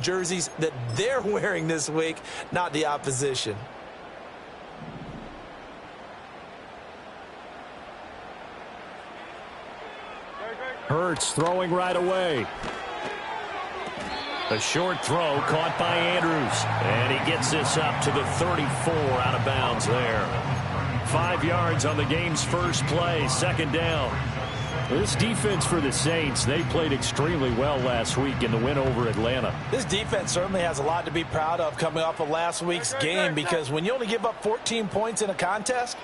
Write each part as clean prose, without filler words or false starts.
jerseys that they're wearing this week, not the opposition. Hurts throwing right away. A short throw caught by Andrews. And he gets this up to the 34 out of bounds there. 5 yards on the game's first play, second down. This defense for the Saints, they played extremely well last week in the win over Atlanta. This defense certainly has a lot to be proud of coming off of last week's game, because when you only give up 14 points in a contest,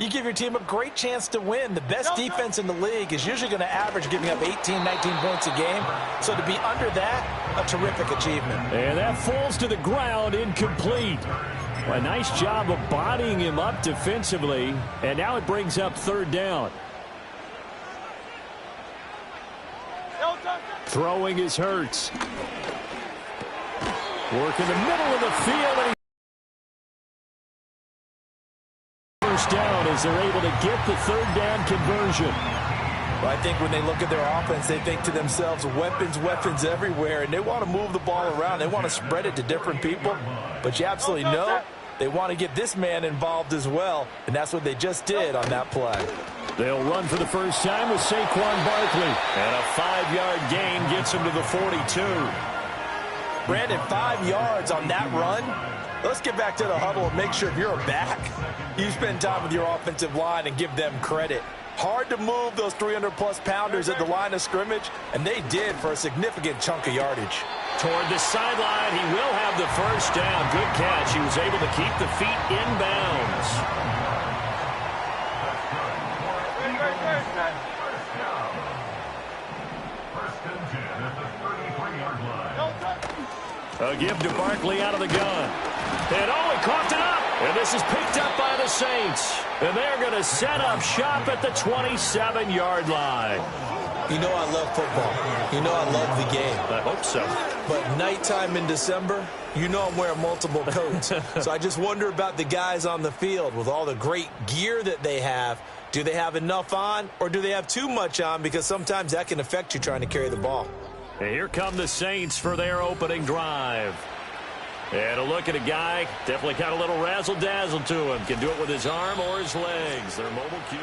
you give your team a great chance to win. The best defense in the league is usually going to average giving up 18, 19 points a game. So to be under that, a terrific achievement. And that falls to the ground, incomplete. A nice job of bodying him up defensively, and now it brings up third down. Throwing is Hurts. Work in the middle of the field, and first down as they're able to get the third down conversion. Well, I think when they look at their offense, they think to themselves, weapons everywhere, and they want to move the ball around. They want to spread it to different people, but you absolutely know they want to get this man involved as well, and that's what they just did on that play. They'll run for the first time with Saquon Barkley, and a 5-yard gain gets him to the 42. Brandon, 5 yards on that run. Let's get back to the huddle and make sure if you're a back, you spend time with your offensive line and give them credit. Hard to move those 300-plus pounders at the line of scrimmage, and they did for a significant chunk of yardage. Toward the sideline, he will have the first down. Good catch. He was able to keep the feet in bounds. A give to Barkley out of the gun. And oh, he coughed it up. And this is picked up by the Saints. And they're going to set up shop at the 27-yard line. You know I love football. You know I love the game. I hope so. But nighttime in December, you know I'm wearing multiple coats. So I just wonder about the guys on the field with all the great gear that they have. Do they have enough on, or do they have too much on? Because sometimes that can affect you trying to carry the ball. And here come the Saints for their opening drive. And a look at a guy, definitely got a little razzle-dazzle to him. Can do it with his arm or his legs. Their mobile QB.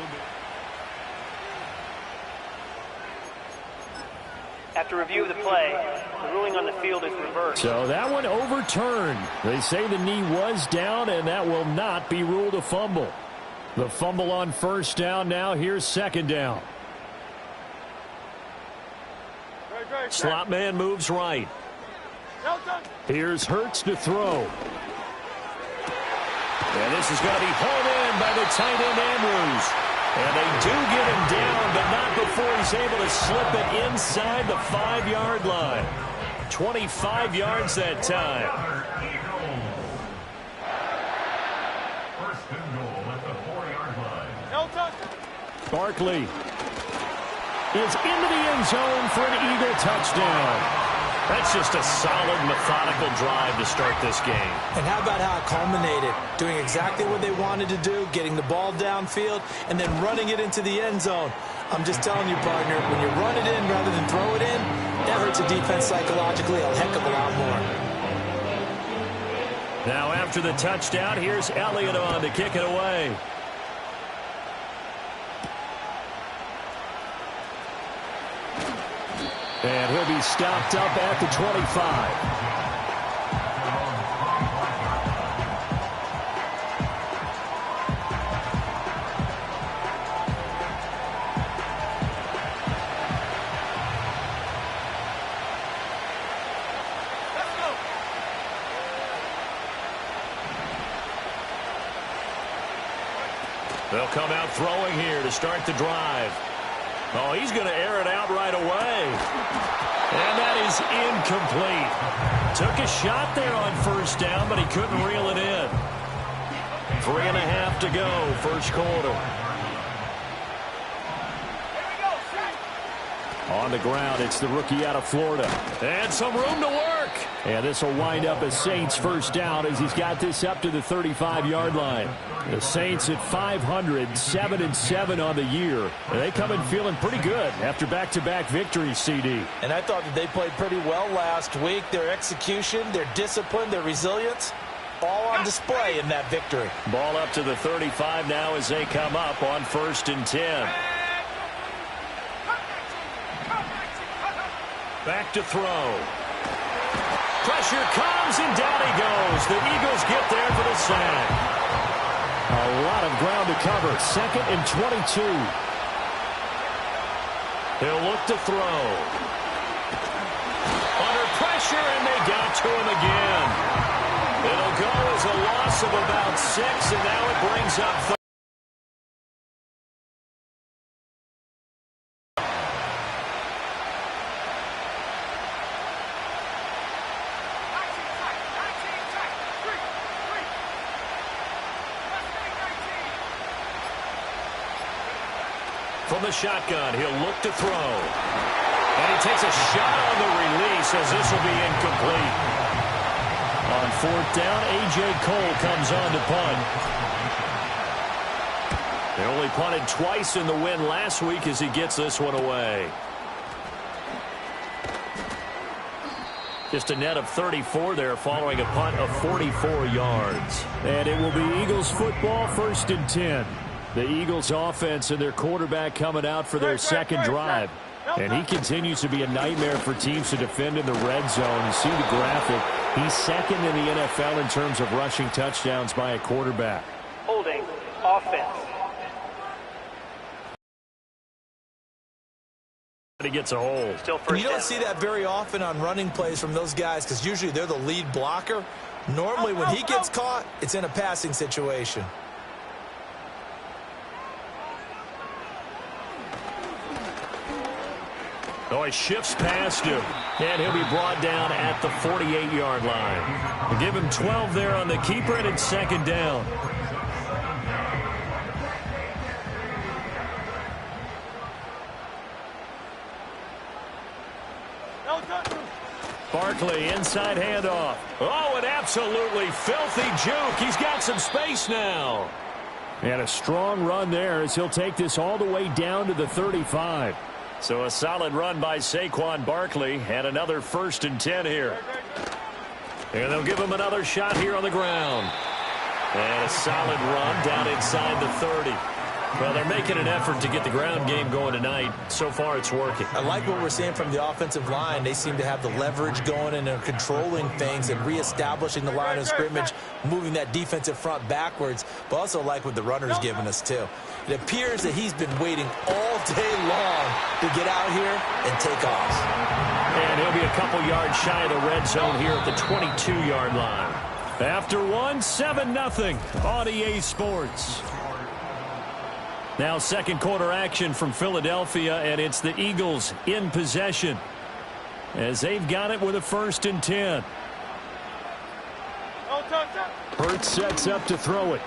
After review of the play, the ruling on the field is reversed. So that one overturned. They say the knee was down, and that will not be ruled a fumble. The fumble on first down now. Here's second down. Slot man moves right. Here's Hurts to throw. And this is going to be hauled in by the tight end Andrews. And they do get him down, but not before he's able to slip it inside the 5-yard line. 25 yards that time. Barkley is into the end zone for an Eagle touchdown. That's just a solid, methodical drive to start this game. And how about how it culminated? Doing exactly what they wanted to do, getting the ball downfield, and then running it into the end zone. I'm just telling you, partner, when you run it in rather than throw it in, that hurts a defense psychologically a heck of a lot more. Now after the touchdown, here's Elliott on to kick it away. And he'll be stopped up at the 25. They'll come out throwing here to start the drive. Oh, he's going to air it out right away. And that is incomplete. Took a shot there on first down, but he couldn't reel it in. 3.5 to go, first quarter. On the ground, it's the rookie out of Florida. And some room to work. And this will wind up a Saints first down as he's got this up to the 35-yard line. The Saints at 500, 7-7 on the year. And they come in feeling pretty good after back-to-back victories, CD. And I thought that they played pretty well last week. Their execution, their discipline, their resilience, all on display in that victory. Ball up to the 35 now as they come up on 1st and 10. Back to throw. Pressure comes, and down he goes. The Eagles get there for the sack. A lot of ground to cover. 2nd and 22. He'll look to throw. Under pressure, and they got to him again. It'll go as a loss of about 6, and now it brings up from the shotgun. He'll look to throw. And he takes a shot on the release as this will be incomplete. On 4th down, A.J. Cole comes on to punt. They only punted twice in the win last week as he gets this one away. Just a net of 34 there following a punt of 44 yards. And it will be Eagles football, 1st and 10. The Eagles offense and their quarterback coming out for their second drive. And he continues to be a nightmare for teams to defend in the red zone. You see the graphic. He's 2nd in the NFL in terms of rushing touchdowns by a quarterback. Holding offense. He gets a hold. Still first You don't down. see that very often on running plays from those guys because usually they're the lead blocker. Normally when he gets caught, it's in a passing situation. Oh, he shifts past him, and he'll be brought down at the 48-yard line. We'll give him 12 there on the keeper, and it's 2nd down. Barkley, inside handoff. Oh, an absolutely filthy juke. He's got some space now. And a strong run there as he'll take this all the way down to the 35. So a solid run by Saquon Barkley, and another 1st and 10 here. And they'll give him another shot here on the ground. And a solid run down inside the 30. Well, they're making an effort to get the ground game going tonight. So far, it's working. I like what we're seeing from the offensive line. They seem to have the leverage going, and they're controlling things and reestablishing the line of scrimmage, moving that defensive front backwards, but also like what the runner's giving us, too. It appears that he's been waiting all day long to get out here and take off. And he'll be a couple yards shy of the red zone here at the 22-yard line. After one, 7-0 on EA Sports. Now 2nd quarter action from Philadelphia, and it's the Eagles in possession as they've got it with a 1st and 10. Hurts sets up to throw it.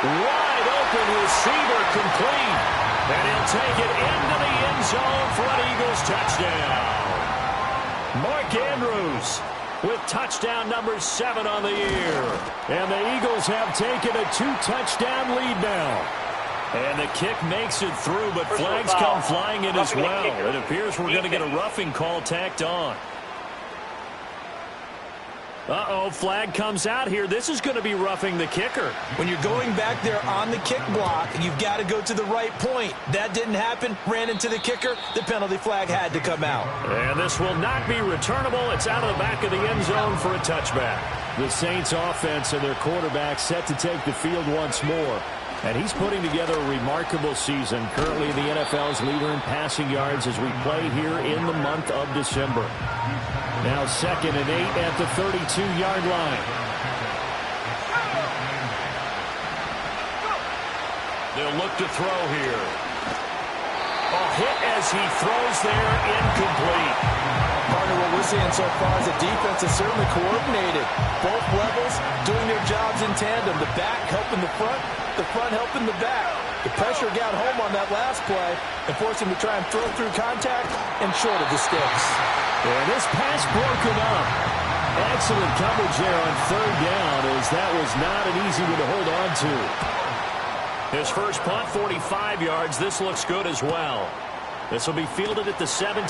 Wide open receiver complete. And he'll take it into the end zone for an Eagles touchdown. Mark Andrews with touchdown number 7 on the year. And the Eagles have taken a 2-touchdown lead now. And the kick makes it through, but flags come flying in as well. It appears we're going to get a roughing call tacked on. Uh-oh, flag comes out here. This is going to be roughing the kicker. When you're going back there on the kick block, you've got to go to the right point. That didn't happen. Ran into the kicker. The penalty flag had to come out. And this will not be returnable. It's out of the back of the end zone for a touchback. The Saints offense and their quarterback set to take the field once more. And he's putting together a remarkable season. Currently the NFL's leader in passing yards as we play here in the month of December. Now 2nd and 8 at the 32-yard line. They'll look to throw here. A hit as he throws there, incomplete. Partner, what we're seeing so far is the defense is certainly coordinated. Both levels doing their jobs in tandem. The back helping the front helping the back. The pressure got home on that last play and forced him to try and throw through contact and short of the sticks. And this pass broken up. Excellent coverage there on third down, as that was not an easy one to hold on to. His first punt, 45 yards. This looks good as well. This will be fielded at the 17.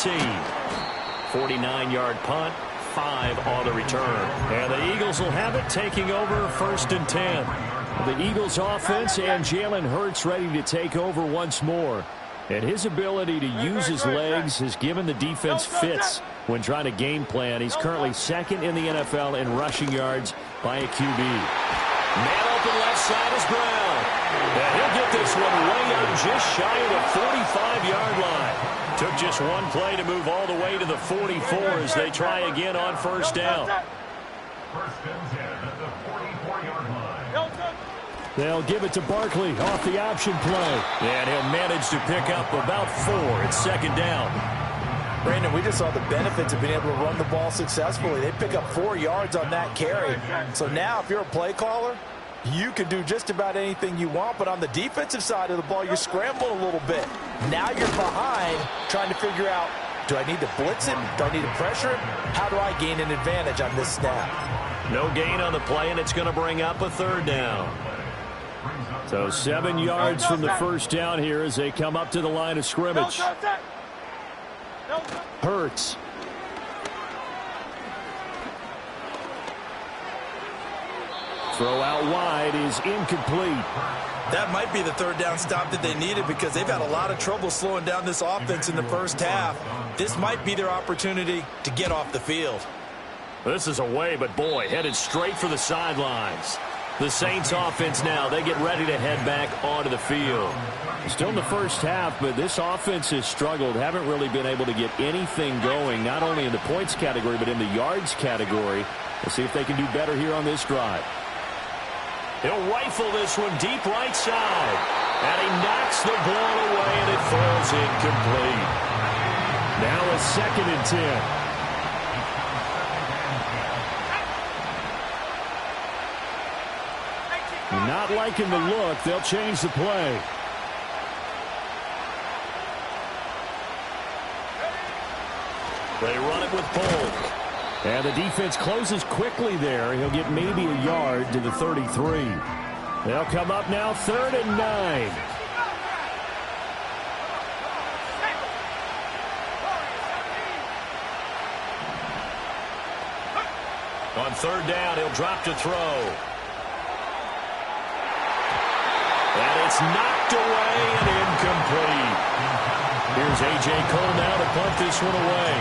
49-yard punt, 5 on the return. And the Eagles will have it, taking over 1st and 10. The Eagles offense and Jalen Hurts ready to take over once more. And his ability to use his legs has given the defense fits when trying to game plan. He's currently 2nd in the NFL in rushing yards by a QB. Man open left side is Brown. And he'll get this one way up just shy of the 45-yard line. Took just one play to move all the way to the 44 as they try again on 1st down. They'll give it to Barkley off the option play. And he'll manage to pick up about 4. It's 2nd down. Brandon, we just saw the benefits of being able to run the ball successfully. They pick up 4 yards on that carry. So now if you're a play caller, you can do just about anything you want, but on the defensive side of the ball, you're scrambling a little bit. Now you're behind trying to figure out, do I need to blitz him? Do I need to pressure him? How do I gain an advantage on this snap? No gain on the play, and it's going to bring up a 3rd down. So 7 yards from the 1st down here as they come up to the line of scrimmage. Hurts. Throw out wide is incomplete. That might be the 3rd down stop that they needed because they've had a lot of trouble slowing down this offense in the first half. This might be their opportunity to get off the field. This is away, but boy, headed straight for the sidelines. The Saints offense now, they get ready to head back onto the field. Still in the first half, but this offense has struggled. Haven't really been able to get anything going, not only in the points category, but in the yards category. We'll see if they can do better here on this drive. He'll rifle this one deep right side. And he knocks the ball away, and it falls incomplete. Now a 2nd and 10. Not liking the look. They'll change the play. They run it with Polk. And the defense closes quickly there. He'll get maybe a yard to the 33. They'll come up now 3rd and 9. On 3rd down, he'll drop to throw. And it's knocked away and incomplete. Here's A.J. Cole now to punt this one away.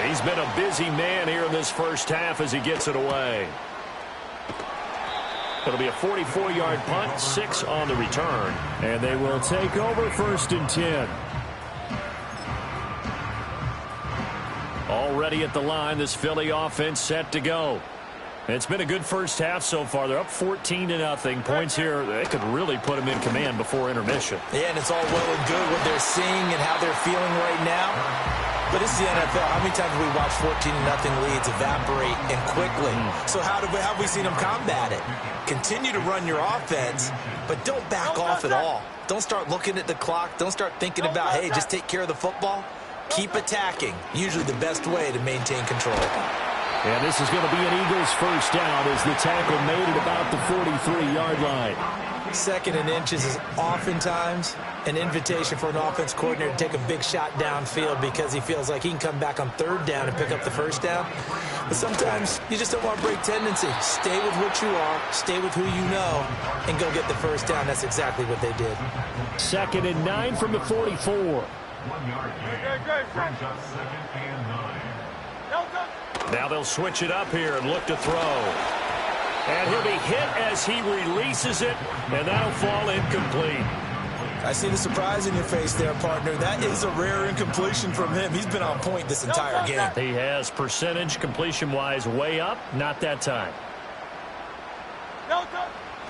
He's been a busy man here in this first half as he gets it away. It'll be a 44-yard punt, 6 on the return. And they will take over 1st and 10. Already at the line, this Philly offense set to go. It's been a good first half so far. They're up 14-0. Points here, they could really put them in command before intermission. Yeah, and it's all well and good what they're seeing and how they're feeling right now. But this is the NFL. How many times have we watched 14-0 leads evaporate and quickly? So how have we seen them combat it? Continue to run your offense, but don't back off at all. Don't start looking at the clock. Don't start thinking about, hey, just take care of the football. Keep attacking. Usually the best way to maintain control. And this is going to be an Eagles 1st down as the tackle made at about the 43-yard line. 2nd and inches is oftentimes an invitation for an offense coordinator to take a big shot downfield because he feels like he can come back on 3rd down and pick up the 1st down. But sometimes you just don't want to break tendency. Stay with what you are, stay with who you know, and go get the 1st down. That's exactly what they did. 2nd and 9 from the 44. 1 yard gain. Brings up 2nd and 9. Now they'll switch it up here and look to throw. And he'll be hit as he releases it, and that'll fall incomplete. I see the surprise in your face there, partner. That is a rare incompletion from him. He's been on point this entire game. He has percentage completion-wise way up, not that time.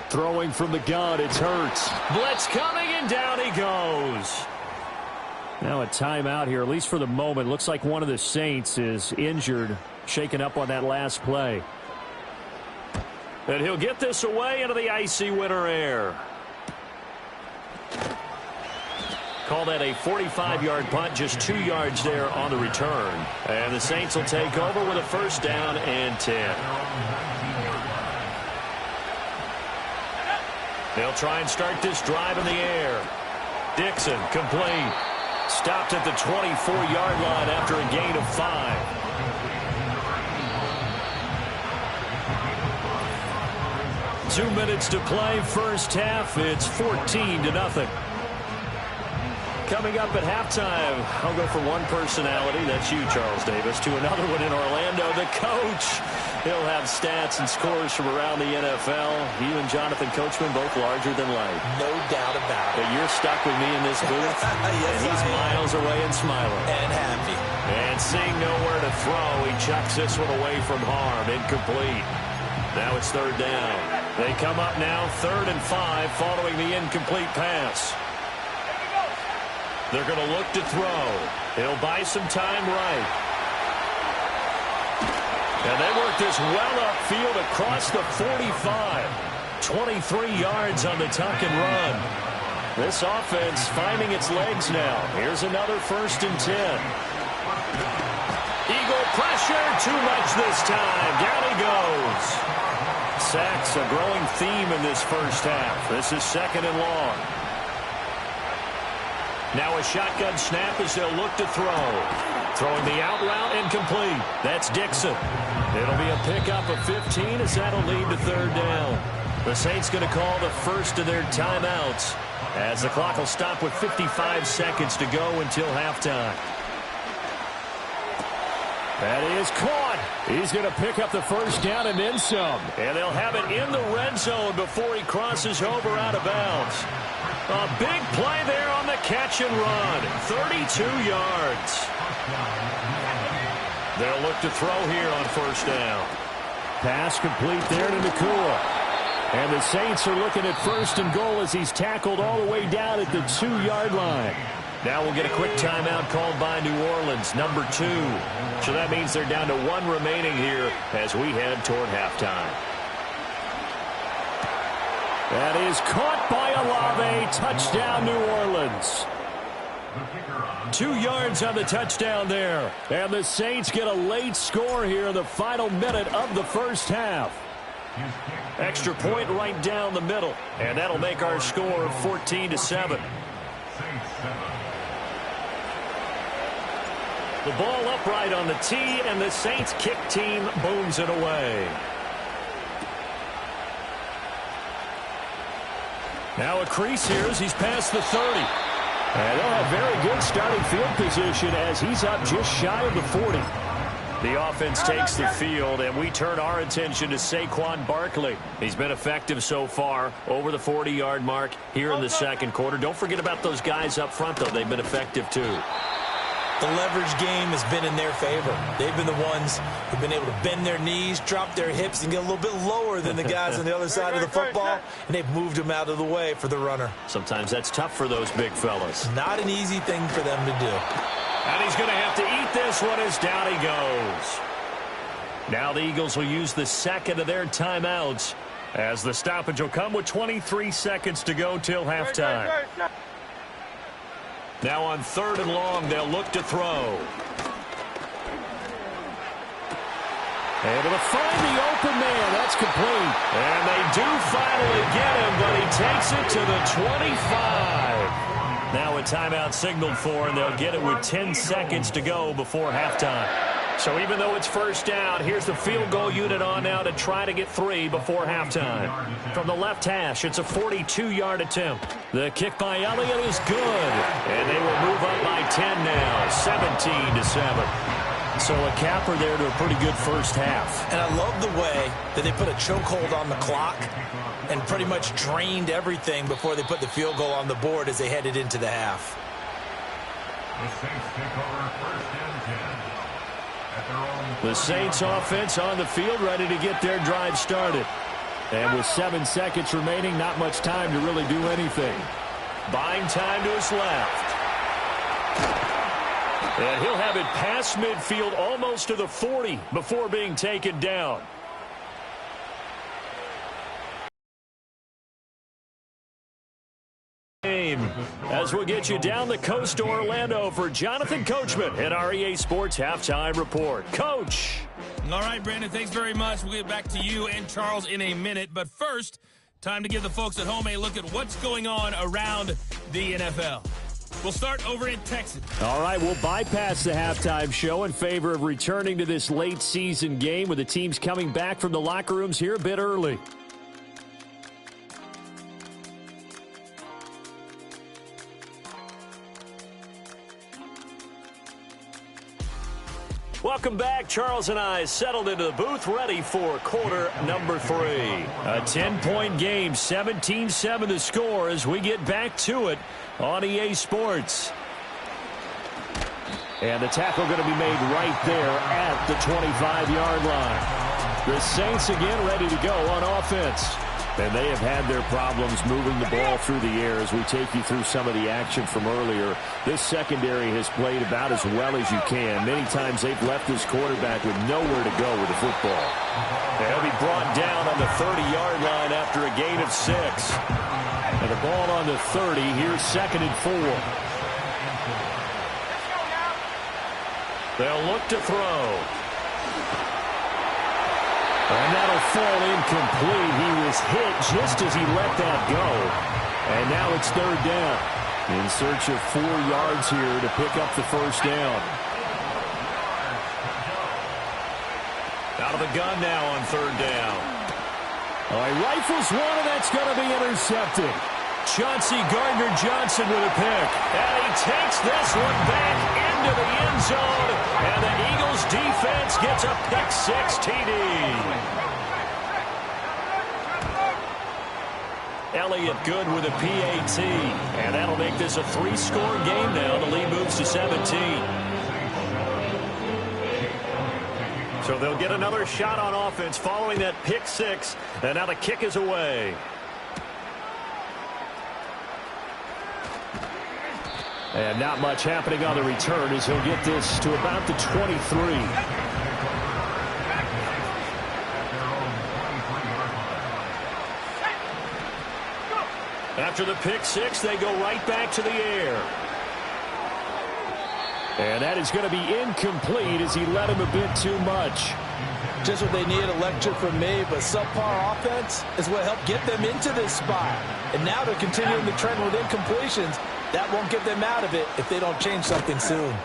Throwing from the gun, it's Hurts. Blitz coming, and down he goes. Now a timeout here, at least for the moment. Looks like one of the Saints is injured, shaken up on that last play. And he'll get this away into the icy winter air. Call that a 45-yard punt, just 2 yards there on the return. And the Saints will take over with a first down and 10. They'll try and start this drive in the air. Dixon, complete. Stopped at the 24-yard line after a gain of 5. 2 minutes to play, first half. It's 14-0. Coming up at halftime, I'll go from one personality, that's you, Charles Davis, to another one in Orlando, the coach. He'll have stats and scores from around the NFL. You and Jonathan Coachman both larger than life. No doubt about it. But you're stuck with me in this booth, yes, and he's miles away and smiling. And happy. And seeing nowhere to throw, he chucks this one away from harm, incomplete. Now it's third down. They come up now, 3rd and 5, following the incomplete pass. They're going to look to throw. He'll buy some time right. And they work this well upfield across the 45. 23 yards on the tuck and run. This offense finding its legs now. Here's another 1st and 10. Eagle pressure, too much this time. Down he goes. Sacks, a growing theme in this first half. This is 2nd and long. Now a shotgun snap as they'll look to throw. Throwing the out route incomplete. That's Dixon. It'll be a pickup of 15 as that'll lead to 3rd down. The Saints going to call the first of their timeouts as the clock will stop with 55 seconds to go until halftime. That is caught. He's going to pick up the first down and then some. And they'll have it in the red zone before he crosses over out of bounds. A big play there on the catch and run. 32 yards. They'll look to throw here on first down. Pass complete there to Nakua. And the Saints are looking at 1st and goal as he's tackled all the way down at the 2-yard line. Now we'll get a quick timeout called by New Orleans, number 2. So that means they're down to 1 remaining here as we head toward halftime. That is caught by Olave. Touchdown, New Orleans. 2 yards on the touchdown there. And the Saints get a late score here in the final minute of the first half. Extra point right down the middle. And that'll make our score 14-7. The ball upright on the tee, and the Saints kick team booms it away. Now a crease here as he's past the 30. And they'll have very good starting field position as he's up just shy of the 40. The offense takes the field, and we turn our attention to Saquon Barkley. He's been effective so far, over the 40-yard mark here in the second quarter. Don't forget about those guys up front, though. They've been effective, too. The leverage game has been in their favor. They've been the ones who've been able to bend their knees, drop their hips, and get a little bit lower than the guys on the other side of the football, and they've moved them out of the way for the runner. Sometimes that's tough for those big fellas. Not an easy thing for them to do. And he's going to have to eat this one as down he goes. Now the Eagles will use the second of their timeouts as the stoppage will come with 23 seconds to go till halftime. Now on 3rd and long, they'll look to throw. Able to find the open man. That's complete. And they do finally get him, but he takes it to the 25. Now a timeout signaled for, and they'll get it with 10 seconds to go before halftime. So even though it's first down, here's the field goal unit on now to try to get 3 before halftime. From the left hash, it's a 42-yard attempt. The kick by Elliott is good. And they will move up by 10 now, 17-7. So a capper there to a pretty good first half. And I love the way that they put a chokehold on the clock and pretty much drained everything before they put the field goal on the board as they headed into the half. The Saints offense on the field ready to get their drive started. And with 7 seconds remaining, not much time to really do anything. Buying time to his left. And he'll have it past midfield almost to the 40 before being taken down. As we'll get you down the coast to Orlando for Jonathan Coachman at our EA Sports Halftime Report. Coach. All right, Brandon, thanks very much. We'll get back to you and Charles in a minute. But first, time to give the folks at home a look at what's going on around the NFL. We'll start over in Texas. All right, we'll bypass the halftime show in favor of returning to this late season game with the teams coming back from the locker rooms here a bit early. Welcome back. Charles and I settled into the booth, ready for quarter number 3. A 10-point game, 17-7 the score as we get back to it on EA Sports. And the tackle going to be made right there at the 25-yard line. The Saints again ready to go on offense. And they have had their problems moving the ball through the air as we take you through some of the action from earlier. This secondary has played about as well as you can. Many times they've left this quarterback with nowhere to go with the football. They'll be brought down on the 30-yard line after a gain of 6. And the ball on the 30. Here's 2nd and 4. They'll look to throw. And that'll fall incomplete. He was hit just as he let that go. And now it's 3rd down. In search of 4 yards here to pick up the 1st down. Out of the gun now on 3rd down. All right, rifles one, and that's going to be intercepted. Chauncey Gardner-Johnson with a pick. And he takes this one back into the end zone. And the Eagles defense gets a pick-6 TD. Elliott good with a PAT. And that'll make this a 3-score game now. The lead moves to 17. So they'll get another shot on offense following that pick-6. And now the kick is away. And not much happening on the return as he'll get this to about the 23. After the pick-6, they go right back to the air. And that is going to be incomplete as he let him a bit too much. Just what they need, a lecture from me, but subpar offense is what helped get them into this spot. And now they're continuing the trend with incompletions. That won't get them out of it if they don't change something soon.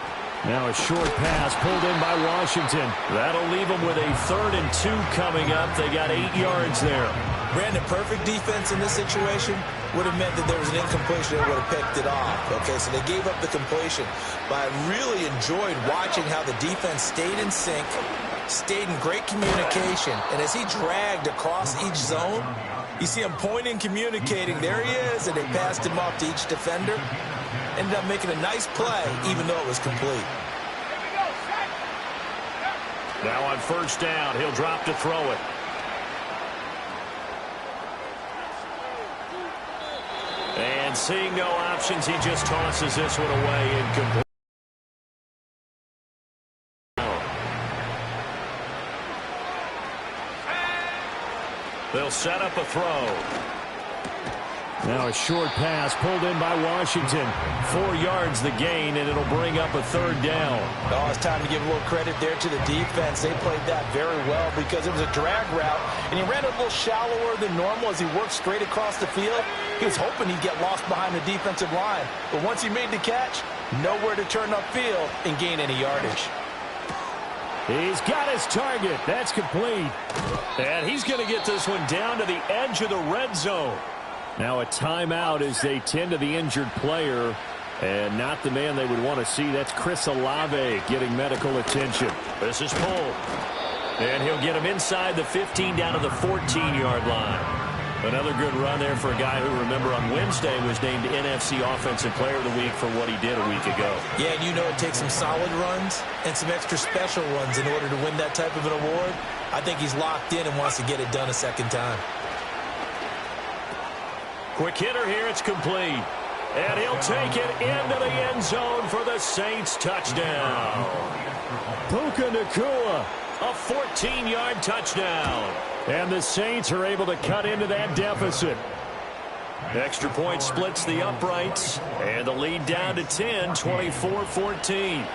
Now a short pass pulled in by Washington. That'll leave them with a 3rd and 2 coming up. They got 8 yards there. Brandon, perfect defense in this situation would have meant that there was an incompletion that would have picked it off. Okay, so they gave up the completion. But I really enjoyed watching how the defense stayed in sync, stayed in great communication. And as he dragged across each zone, you see him pointing, communicating. There he is, and they passed him off to each defender. Ended up making a nice play, even though it was complete. Now on 1st down, he'll drop to throw it. And seeing no options, he just tosses this one away incomplete. They'll set up a throw. Now a short pass pulled in by Washington. 4 yards the gain, and it'll bring up a 3rd down. Oh, it's time to give a little credit there to the defense. They played that very well because it was a drag route, and he ran a little shallower than normal as he worked straight across the field. He was hoping he'd get lost behind the defensive line, but once he made the catch, nowhere to turn upfield and gain any yardage. He's got his target. That's complete. And he's going to get this one down to the edge of the red zone. Now a timeout as they tend to the injured player. And not the man they would want to see. That's Chris Olave getting medical attention. This is pulled. And he'll get him inside the 15 down to the 14-yard line. Another good run there for a guy who, remember, on Wednesday was named NFC Offensive Player of the Week for what he did a week ago. Yeah, and you know it takes some solid runs and some extra special ones in order to win that type of an award. I think he's locked in and wants to get it done a second time. Quick hitter here. It's complete. And he'll take it into the end zone for the Saints touchdown. Puka Nacua, a 14-yard touchdown. And the Saints are able to cut into that deficit. Extra point splits the uprights, and the lead down to 10, 24-14.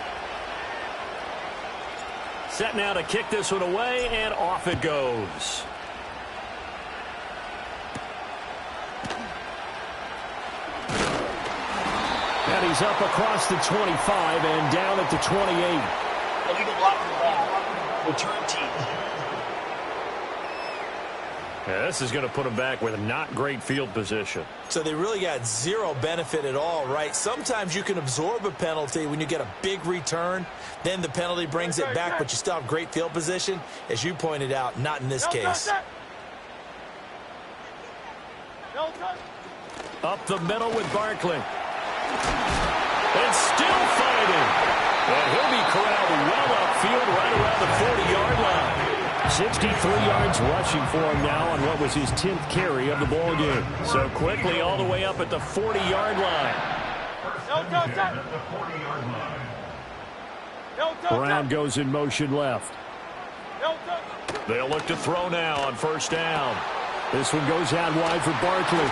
Set now to kick this one away, and off it goes. And he's up across the 25 and down at the 28. Illegal block for the ball. Return team. Yeah, this is going to put him back with not great field position. So they really got zero benefit at all, right? Sometimes you can absorb a penalty when you get a big return. Then the penalty brings it back, but you still have great field position. As you pointed out, not in this case. Up the middle with Barkley. And still fighting. And he'll be corralled well upfield right around the 40-yard line. 63 yards rushing for him now on what was his 10th carry of the ball game. So quickly all the way up at the 40-yard line. Brown goes in motion left. They'll look to throw now on first down. This one goes out wide for Barkley.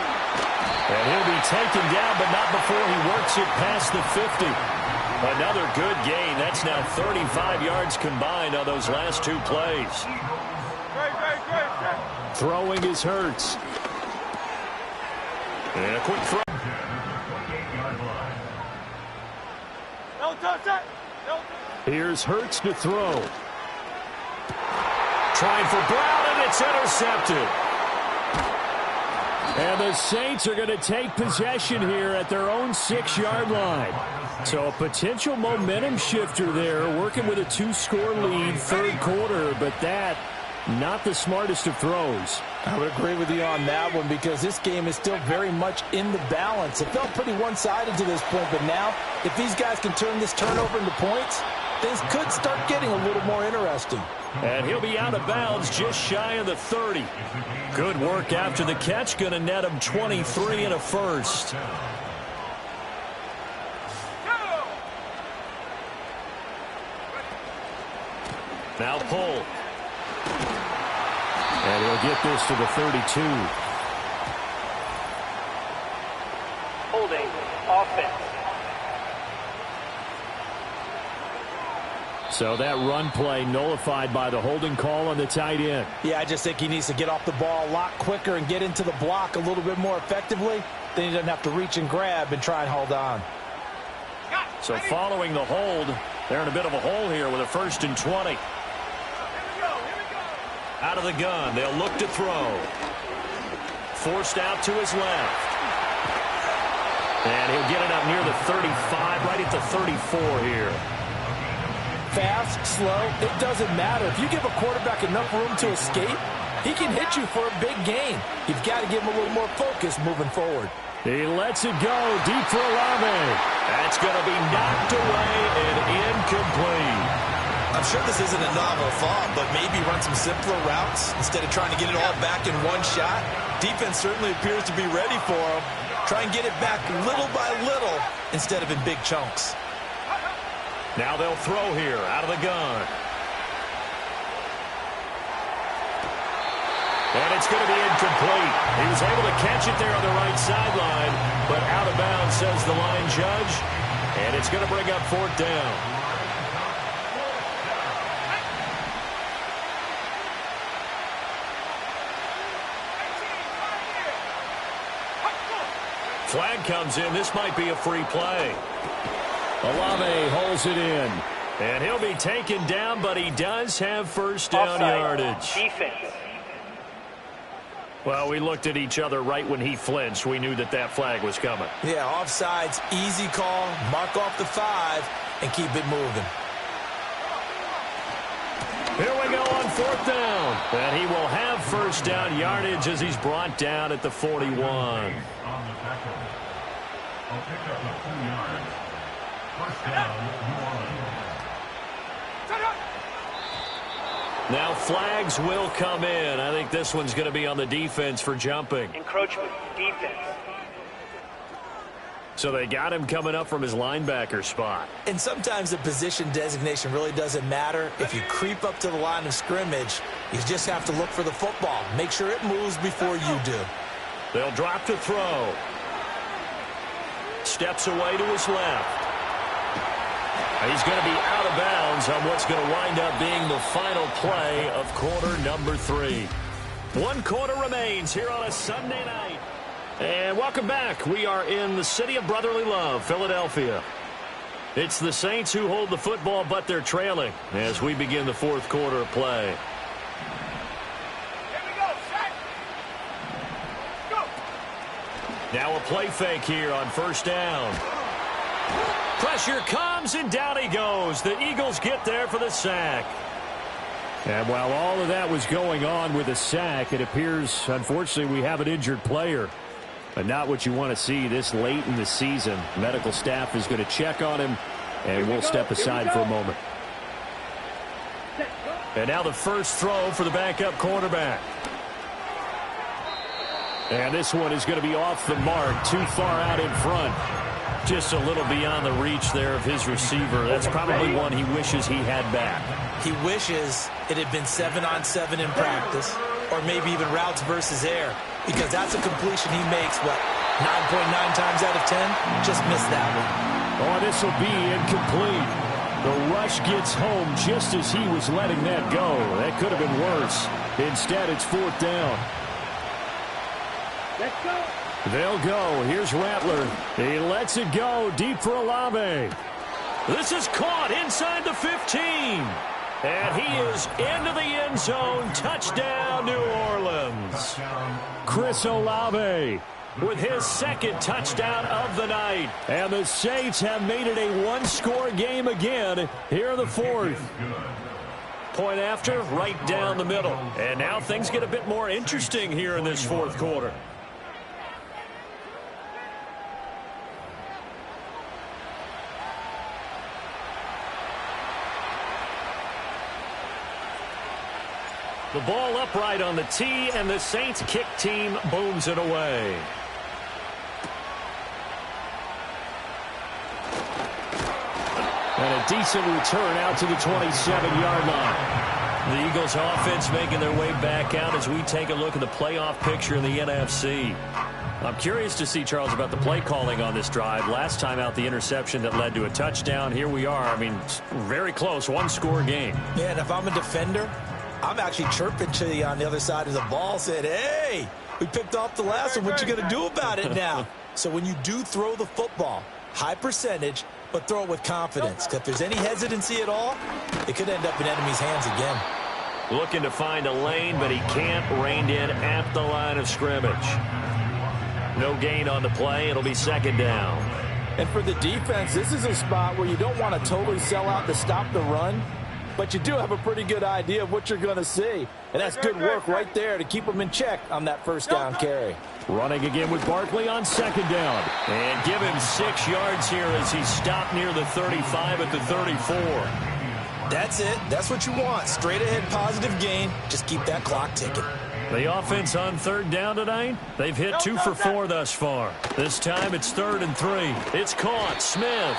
And he'll be taken down, but not before he works it past the 50. Another good gain. That's now 35 yards combined on those last two plays. Throwing is Hurts. And a quick throw. Here's Hurts to throw. Trying for Brown, and it's intercepted. And the Saints are going to take possession here at their own 6-yard line. So a potential momentum shifter there, working with a 2-score lead, third quarter, but that, not the smartest of throws. I would agree with you on that one because this game is still very much in the balance. It felt pretty one-sided to this point, but now, if these guys can turn this turnover into points, things could start getting a little more interesting. And he'll be out of bounds just shy of the 30. Good work after the catch, going to net him 23 and a first. Now pull. And he'll get this to the 32. Holding. Offense. So that run play nullified by the holding call on the tight end. Yeah, I just think he needs to get off the ball a lot quicker and get into the block a little bit more effectively. Then he doesn't have to reach and grab and try and hold on. So following the hold, they're in a bit of a hole here with a 1st and 20. Out of the gun, they'll look to throw. Forced out to his left. And he'll get it up near the 35, right at the 34 here. Fast, slow, it doesn't matter. If you give a quarterback enough room to escape, he can hit you for a big gain. You've got to give him a little more focus moving forward. He lets it go deep for Olave. That's going to be knocked away and incomplete. I'm sure this isn't a novel thought, but maybe run some simpler routes instead of trying to get it all back in one shot. Defense certainly appears to be ready for him. Try and get it back little by little instead of in big chunks. Now they'll throw here out of the gun. And it's going to be incomplete. He was able to catch it there on the right sideline, but out of bounds, says the line judge. And it's going to bring up 4th down. Flag comes in. This might be a free play. Olave holds it in. And he'll be taken down, but he does have first down Offside. yardage. Defense. Well, we looked at each other right when he flinched. We knew that that flag was coming. Yeah, offsides, easy call. Mark off the 5 and keep it moving. Here we go on 4th down. And he will have first down yardage as he's brought down at the 41. I'll pick up the 2 yards. First down, New Orleans. Now flags will come in. I think this one's going to be on the defense for jumping. Encroachment. Defense. So they got him coming up from his linebacker spot. And sometimes the position designation really doesn't matter. If you creep up to the line of scrimmage, you just have to look for the football. Make sure it moves before you do. They'll drop to throw. Steps away to his left. He's going to be out of bounds on what's going to wind up being the final play of quarter number 3. 1 quarter remains here on a Sunday night. And welcome back. We are in the city of brotherly love, Philadelphia. It's the Saints who hold the football, but they're trailing as we begin the 4th quarter of play. Now a play fake here on first down. Pressure comes, and down he goes. The Eagles get there for the sack. And while all of that was going on with the sack, it appears, unfortunately, we have an injured player. But not what you want to see this late in the season. Medical staff is going to check on him, and we'll step aside for a moment. And now the first throw for the backup quarterback. And this one is going to be off the mark, too far out in front. Just a little beyond the reach there of his receiver. That's probably one he wishes he had back. He wishes it had been 7-on-7 in practice, or maybe even routes versus air, because that's a completion he makes, 9.9 times out of 10? Just missed that one. Oh, this will be incomplete. The rush gets home just as he was letting that go. That could have been worse. Instead, it's 4th down. Let's go. They'll go. Here's Rattler. He lets it go deep for Olave. This is caught inside the 15. And he is into the end zone. Touchdown, New Orleans. Chris Olave with his 2nd touchdown of the night. And the Saints have made it a 1-score game again here in the 4th. Point after, right down the middle. And now things get a bit more interesting here in this 4th quarter. The ball upright on the tee, and the Saints kick team booms it away. And a decent return out to the 27-yard line. The Eagles offense making their way back out as we take a look at the playoff picture in the NFC. I'm curious to see, Charles, about the play calling on this drive. Last time out, the interception that led to a touchdown. Here we are. I mean, very close, 1-score game. Yeah, and if I'm a defender, I'm actually chirping to you on the other side of the ball, saying, hey, we picked off the last one. What you going to do about it now? So when you do throw the football, high percentage, but throw it with confidence. Because if there's any hesitancy at all, it could end up in enemy's hands again. Looking to find a lane, but he can't. Reined in at the line of scrimmage. No gain on the play. It'll be 2nd down. And for the defense, this is a spot where you don't want to totally sell out to stop the run, but you do have a pretty good idea of what you're going to see. And that's good work right there to keep them in check on that 1st down carry. Running again with Barkley on 2nd down. And give him 6 yards here as he stopped near the 35 at the 34. That's it. That's what you want. Straight ahead positive gain. Just keep that clock ticking. The offense on 3rd down tonight, they've hit 2 for 4 thus far. This time it's 3rd and 3. It's caught. Smith.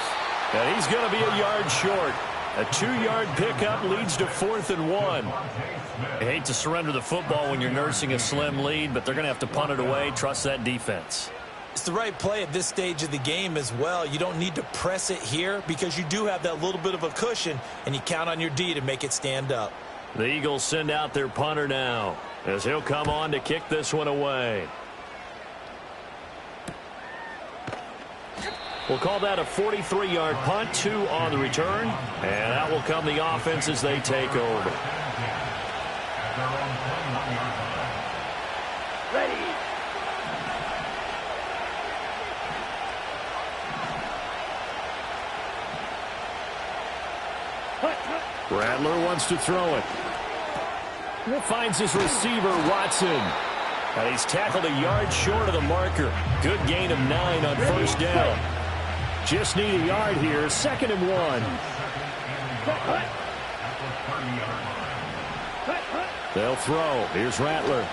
And he's going to be a yard short. A 2-yard pickup leads to 4th and 1. I hate to surrender the football when you're nursing a slim lead, but they're going to have to punt it away. Trust that defense. It's the right play at this stage of the game as well. You don't need to press it here because you do have that little bit of a cushion, and you count on your D to make it stand up. The Eagles send out their punter now as he'll come on to kick this one away. We'll call that a 43-yard punt, 2 on the return. And out will come the offense as they take over. Ready. Rattler wants to throw it. He finds his receiver, Watson. And he's tackled a yard short of the marker. Good gain of 9 on 1st down. Just need a yard here. 2nd and 1. They'll throw. Here's Rattler.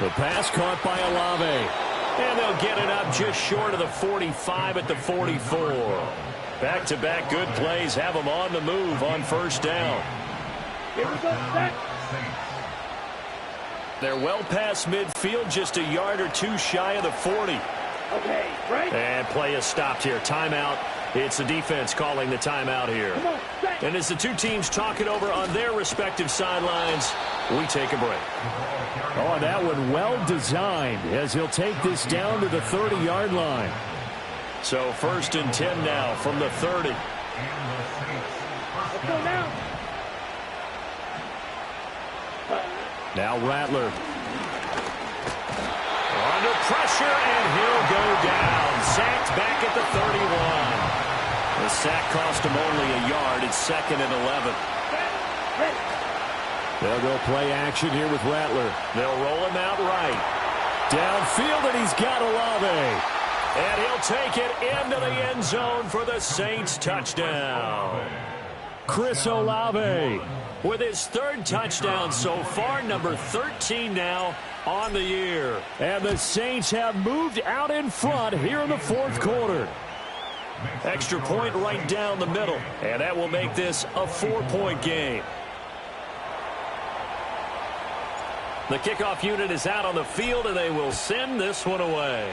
The pass caught by Olave. And they'll get it up just short of the 45 at the 44. Back-to-back good plays have them on the move on 1st down. Here we go, set. They're well past midfield, just a yard or two shy of the 40. Okay, right. And play is stopped here. Timeout. It's the defense calling the timeout here. And as the two teams talk it over on their respective sidelines, we take a break. Oh, that one well designed as he'll take this down to the 30-yard line. So 1st and 10 now from the 30. Let's go now. Now Rattler. Under pressure, and he'll go down. Sacked back at the 31. The sack cost him only a yard. It's 2nd and 11. They'll go play action here with Rattler. They'll roll him out right. Downfield, and he's got Olave. And he'll take it into the end zone for the Saints touchdown. Chris Olave. With his 3rd touchdown so far, number 13 now on the year. And the Saints have moved out in front here in the 4th quarter. Extra point right down the middle. And that will make this a 4-point game. The kickoff unit is out on the field, and they will send this one away.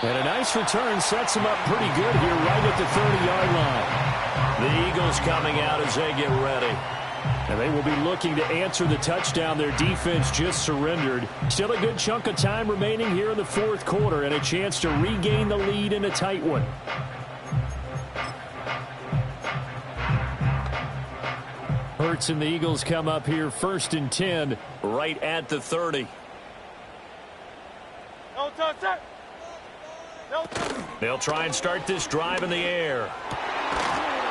And a nice return sets him up pretty good here right at the 30-yard line. The Eagles coming out as they get ready. And they will be looking to answer the touchdown their defense just surrendered. Still a good chunk of time remaining here in the 4th quarter and a chance to regain the lead in a tight one. Hurts and the Eagles come up here 1st and 10. Right at the 30. No touch it. They'll try and start this drive in the air.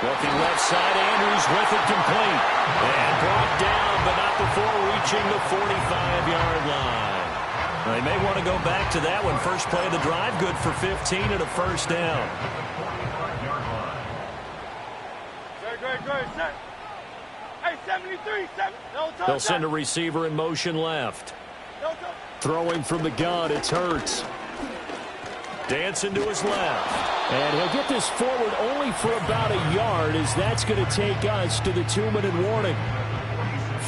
Looking left side, Andrews with it complete. And brought down, but not before reaching the 45-yard line. They may want to go back to that one. First play of the drive, good for 15 and a 1st down. Good. Hey, 73, 7. No touch. They'll send a receiver in motion left. No touch. Throwing from the gun, it's Hurts. Dancing to his left. And he'll get this forward only for about a yard, as that's going to take us to the 2-minute warning.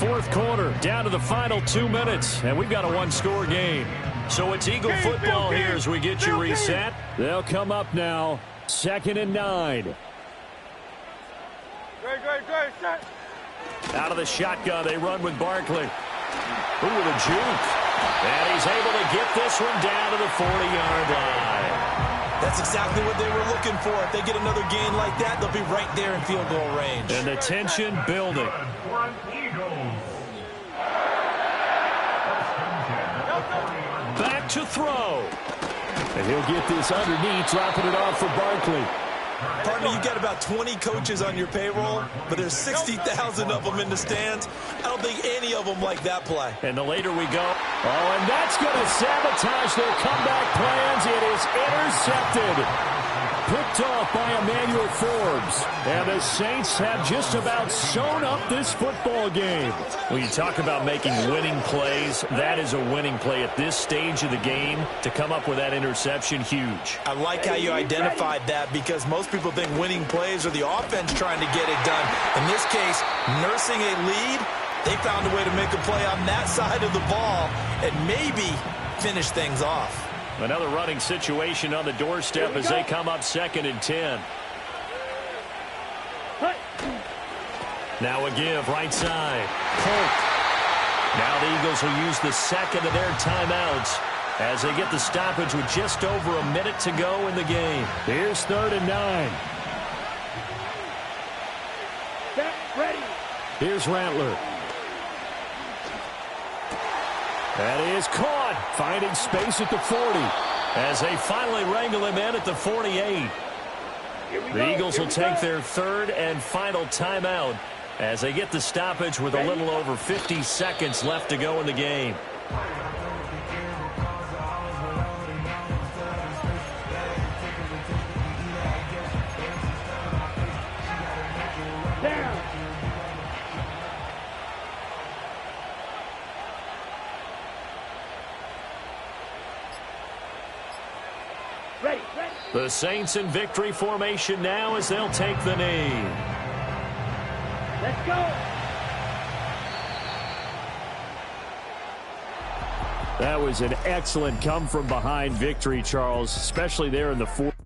4th quarter, down to the final 2 minutes, and we've got a 1-score game. So it's Eagle football here as we get you reset. They'll come up now, 2nd and 9. Good. Set. Out of the shotgun, they run with Barkley. Ooh, with a juke. And he's able to get this one down to the 40-yard line. That's exactly what they were looking for. If they get another gain like that, they'll be right there in field goal range. And the tension building. Back to throw. And he'll get this underneath, dropping it off for Barkley. Partner, you got about 20 coaches on your payroll, but there's 60,000 of them in the stands. I don't think any of them like that play. And the later we go. Oh, and that's going to sabotage their comeback plans. It is intercepted. Picked off by Emmanuel Forbes. And the Saints have just about sewn up this football game. When you talk about making winning plays, that is a winning play at this stage of the game. To come up with that interception, huge. I like how you identified that, because most people think winning plays are the offense trying to get it done. In this case, nursing a lead, they found a way to make a play on that side of the ball and maybe finish things off. Another running situation on the doorstep as they come up 2nd and 10. Now a give right side. Polk. Now the Eagles will use the 2nd of their timeouts as they get the stoppage with just over a minute to go in the game. Here's 3rd and 9. Ready. Here's Rattler. That is caught, finding space at the 40. As they finally wrangle him in at the 48. The Eagles will take their 3rd and final timeout as they get the stoppage with a little over 50 seconds left to go in the game. The Saints in victory formation now as they'll take the knee. Let's go. That was an excellent come-from-behind victory, Charles, especially there in the fourth.